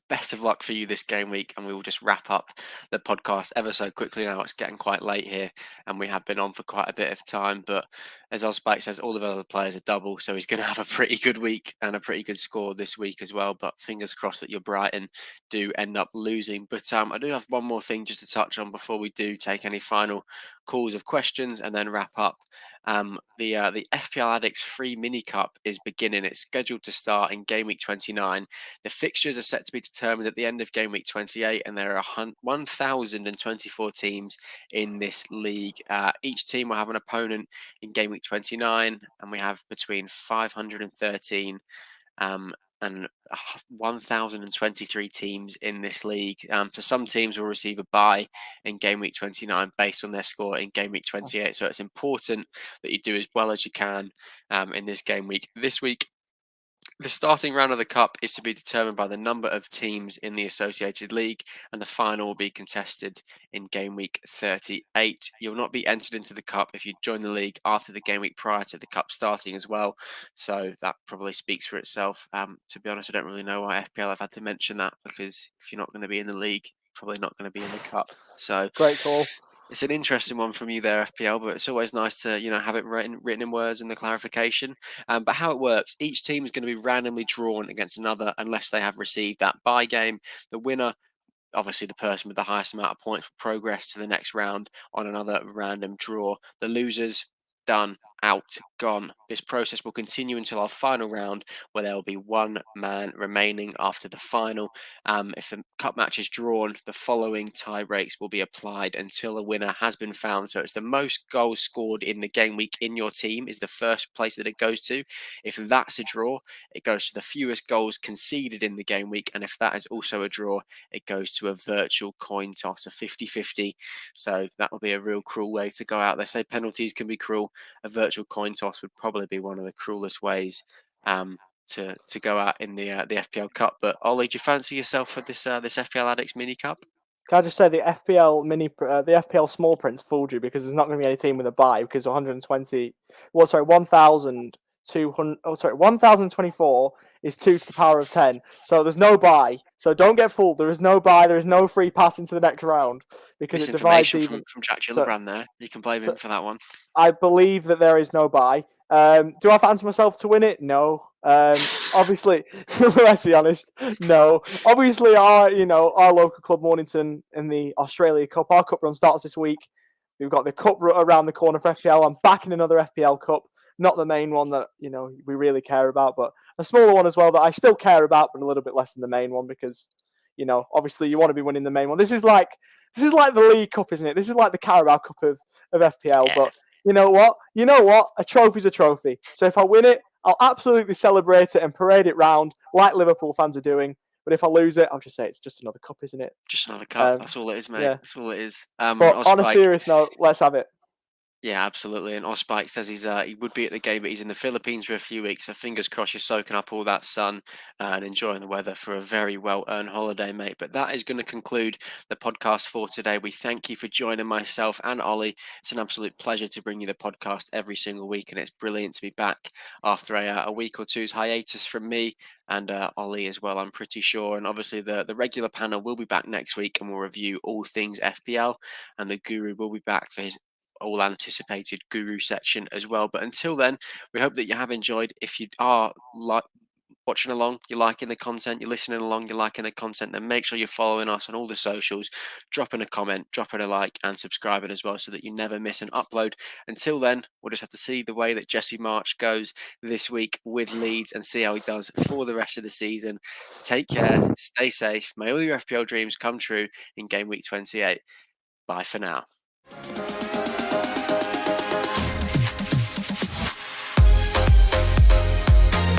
best of luck for you this game week, and we will just wrap up the podcast ever so quickly now. It's getting quite late here, and we have been on for quite a bit of time. But as Osbike says, all of the other players are double, so he's going to have a pretty good week and a pretty good score this week as well. But fingers crossed that your Brighton do end up losing. But I do have one more thing just to touch on before we do take any final calls of questions and then wrap up. The FPL Addicts free mini cup is beginning. It's scheduled to start in game week 29. The fixtures are set to be determined at the end of game week 28, and there are 1,024 teams in this league. Each team will have an opponent in game week 29, and we have between 513 and 1,023 teams in this league. So some teams will receive a bye in game week 29 based on their score in game week 28. So it's important that you do as well as you can in this game week. This week, the starting round of the cup is to be determined by the number of teams in the associated league, and the final will be contested in game week 38. You'll not be entered into the cup if you join the league after the game week prior to the cup starting as well. So that probably speaks for itself. To be honest, I don't really know why FPL have had to mention that, because if you're not going to be in the league, probably not going to be in the cup. So great call. It's an interesting one from you there, FPL, but it's always nice to have it written in words and the clarification. But how it works, each team is going to be randomly drawn against another unless they have received that bye game. The winner, obviously the person with the highest amount of points, will progress to the next round on another random draw. The losers, done, out, gone. This process will continue until our final round, where there will be one man remaining after the final. If the cup match is drawn, the following tie breaks will be applied until a winner has been found. So it's the most goals scored in the game week in your team is the first place that it goes to. If that's a draw, it goes to the fewest goals conceded in the game week. And if that is also a draw, it goes to a virtual coin toss, a 50-50. So that will be a real cruel way to go out. They say penalties can be cruel. A virtual coin toss would probably be one of the cruelest ways to go out in the FPL Cup. But Ollie, do you fancy yourself for this FPL Addicts Mini Cup? Can I just say the FPL small prints fooled you because there's not going to be any team with a buy because 120, 1,200, 1,024 is 2 to the power of 10. So there's no buy. So don't get fooled. There is no buy. There is no free pass into the next round because it divides even. From Jack So, Gillibrand there. You can blame him for that one. I believe that there is no buy. Do I fancy myself to win it? No. Obviously, let's be honest. No. Obviously, our local club Mornington in the Australia Cup. Our cup run starts this week. We've got the cup around the corner for FPL. I'm back in another FPL Cup, not the main one that we really care about, but a smaller one as well that I still care about, but a little bit less than the main one because obviously you want to be winning the main one. This is like the League Cup, isn't it? This is like the Carabao Cup of FPL, Yeah. but. You know what? A trophy's a trophy. So if I win it, I'll absolutely celebrate it and parade it round like Liverpool fans are doing. But if I lose it, I'll just say it's just another cup, isn't it? Just another cup. That's all it is, mate. Yeah. That's all it is. But on a serious note, let's have it. Yeah, absolutely. And Ospike says he would be at the game, but he's in the Philippines for a few weeks. So fingers crossed you're soaking up all that sun and enjoying the weather for a very well-earned holiday, mate. But that is going to conclude the podcast for today. We thank you for joining myself and Ollie. It's an absolute pleasure to bring you the podcast every single week, and it's brilliant to be back after a week or two's hiatus from me and Ollie as well, I'm pretty sure. And obviously the regular panel will be back next week and we'll review all things FPL, and the Guru will be back for his all anticipated Guru section as well. But until then, we hope that you have enjoyed. If you are watching along, you're liking the content, you're listening along, you're liking the content, then make sure you're following us on all the socials, dropping a comment, dropping a like, and subscribing as well so that you never miss an upload. Until then, we'll just have to see the way that Jesse March goes this week with Leeds and see how he does for the rest of the season. Take care, stay safe, may all your FPL dreams come true in game week 28. Bye for now.